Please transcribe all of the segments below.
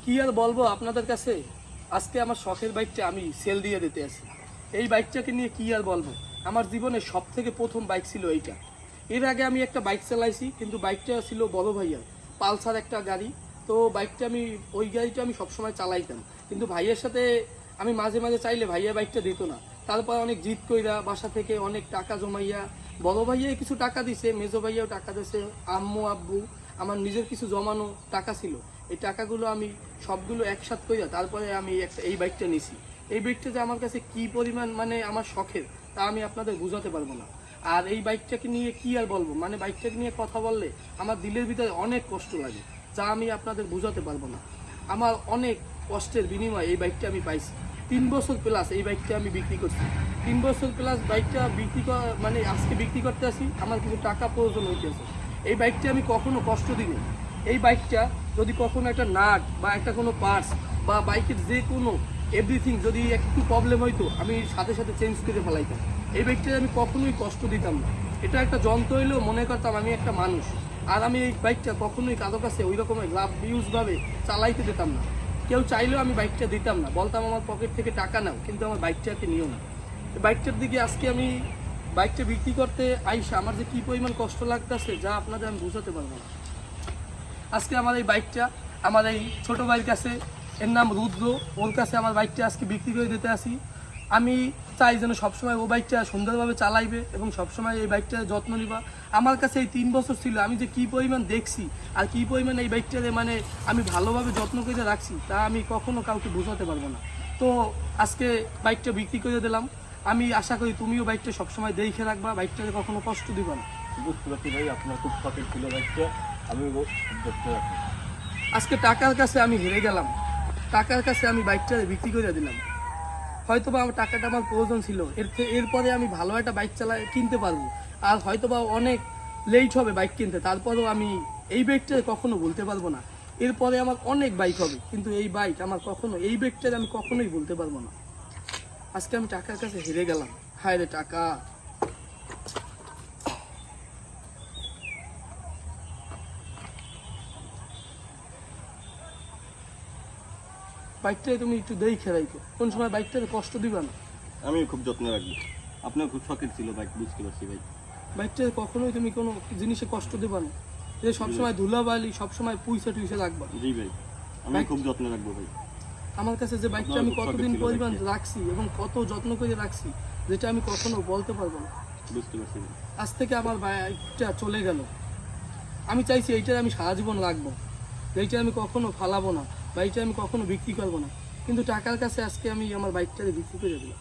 কি আর বলবো আপনাদের কাছে, আজকে আমার শখের বাইকটা আমি সেল দিয়ে দিতে আসি। এই বাইকটাকে নিয়ে কি আর বলবো, আমার জীবনে সব থেকে প্রথম বাইক ছিল এইটা। এর আগে আমি একটা বাইক চালাইছি, কিন্তু বাইকটা ছিল বড় ভাইয়ার, পালসার একটা গাড়ি। তো বাইকটা ওই গাড়িটা আমি সবসময় চালাইতাম, কিন্তু ভাইয়ের সাথে আমি মাঝে মাঝে চাইলে ভাইয়া বাইকটা দিত না। তারপর অনেক জিদ কইরা বাসা থেকে অনেক টাকা জমাইয়া, বড় ভাইয়া কিছু টাকা দিছে, মেজো ভাইয়াও টাকা দিছে, আম্মু আব্বু, আমার নিজের কিছু জমানো টাকা ছিল, এই টাকাগুলো আমি সবগুলো একসাথ কইরা তারপরে আমি এই বাইকটা নিছি। এই বাইকটা যে আমার কাছে কি পরিমাণ আমার শখের, তা আমি আপনাদের বোঝাতে পারবো না। আর এই বাইকটাকে নিয়ে কি আর বলবো, বাইকটাকে নিয়ে কথা বললে আমার দিলের ভিতরে অনেক কষ্ট লাগে, যা আমি আপনাদের বোঝাতে পারবো না। আমার অনেক কষ্টের বিনিময়ে এই বাইকটা আমি পাইছি। 3 বছর প্লাস এই বাইকটা আমি বিক্রি করছি। 3 বছর প্লাস বাইকটা বিক্রি আজকে বিক্রি করতে আসি, আমার কিছু টাকা প্রয়োজন হইতেছে। এই বাইকটা আমি কখনো কষ্ট দিইনি। এই বাইকটা যদি কখনো একটা নাট বা একটা কোনো পার্টস বা বাইকের যে কোনো এভরিথিং যদি একটু প্রবলেম হইতো, আমি সাথে সাথে চেঞ্জ করে ফেলাইতাম। এই বাইকটায় আমি কখনোই কষ্ট দিতাম না। এটা একটা যন্ত্র হইলেও মনে করতাম আমি একটা মানুষ। আর আমি এই বাইকটা কখনোই কারো কাছে ওই রকমের লাভ ইউজভাবে চালাইতে দিতাম না। কেউ চাইলেও আমি বাইকটা দিতাম না, বলতাম আমার পকেট থেকে টাকা নাও, কিন্তু আমার বাইকটাকে নিও না। বাইকটার দিকে আজকে আমি বাইকটা বিক্রি করতে আইসা আমার যে কী পরিমাণ কষ্ট লাগতেছে, যা আপনাদের আমি বোঝাতে পারবো না। আজকে আমার এই বাইকটা আমার এই ছোটো ভাইয়ের কাছে, এর নাম রুদ্র, ওর কাছে আমার বাইকটা আজকে বিক্রি করে দিতে আসি। আমি চাই যেন সবসময় ও বাইকটা সুন্দরভাবে চালাইবে এবং সবসময় এই বাইকটার যত্ন নিবা। আমার কাছে এই 3 বছর ছিল, আমি যে কী পরিমাণ দেখছি আর কী পরিমাণ এই বাইকটারে আমি ভালোভাবে যত্ন করে রাখছি, তা আমি কখনো কাউকে বোঝাতে পারবো না। তো আজকে বাইকটা বিক্রি করে দিলাম। আমি আশা করি তুমিও বাইকটা সবসময় দেখে রাখবা, বাইকটারে কখনো কষ্ট দিবা না। বুঝতে পারছি ভাই, আপনার খুব শখের ছিল বাইকটা, আমি দেখতে রাখি। আজকে টাকার কাছে আমি হেরে গেলাম, টাকার কাছে আমি বাইকটা বিক্রি করে দিলাম। হয়তোবা আমার টাকাটা আমার প্রয়োজন ছিল, এরপরে আমি ভালো একটা বাইক কিনতে পারবো। আর হয়তোবা অনেক লেট হবে বাইক কিনতে, তারপরেও আমি এই বাইকটা কখনো বলতে পারবো না। এরপরে আমার অনেক বাইক হবে, কিন্তু এই বাইক আমার এই বাইকটা আমি কখনোই বলতে পারবো না। আজকে আমি টাকার কাছে হেরে গেলাম। হায় রে টাকা। বাইকটাই তুমি একটু দেখে রাখো, কোন সময় বাইকটাতে কষ্ট দিবা না। আমি খুব যত্ন রাখবো। আপনার খুব শখের ছিল বাইক, বুঝতে পারছি ভাই। বাইকটাতে কখনোই তুমি কোনো জিনিসে কষ্ট দিবা না, যে সবসময় ধুলাবালি সবসময় পুইসা টুইসা রাখবা। জি ভাই, আমি খুব যত্ন রাখবো ভাই। আমার কাছে যে বাইকটা আমি কতদিন পরিমাণ রাখছি এবং কত যত্ন করে রাখছি, যেটা আমি কখনো বলতে পারবো না। বুঝতে পারছি। আজ থেকে আমার বাইকটা চলে গেল, আমি চাইছি এইটার আমি সারা জীবন রাখবো, এইটা আমি কখনো ফালাবো না, বাইকটা আমি কখনো বিক্রি করবো না। কিন্তু টাকার কাছে আজকে আমি আমার বাইকটাকে বিক্রি করে দিলাম।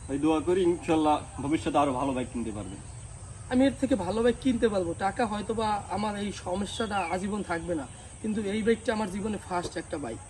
ভাই দোয়া করি ইনশাল্লাহ ভবিষ্যতে আরো ভালো বাইক কিনতে পারবেন। আমি এর থেকে ভালো বাইক কিনতে পারবো। টাকা হয়তোবা আমার এই সমস্যাটা আজীবন থাকবে না, কিন্তু এই বাইকটা আমার জীবনে ফার্স্ট একটা বাইক।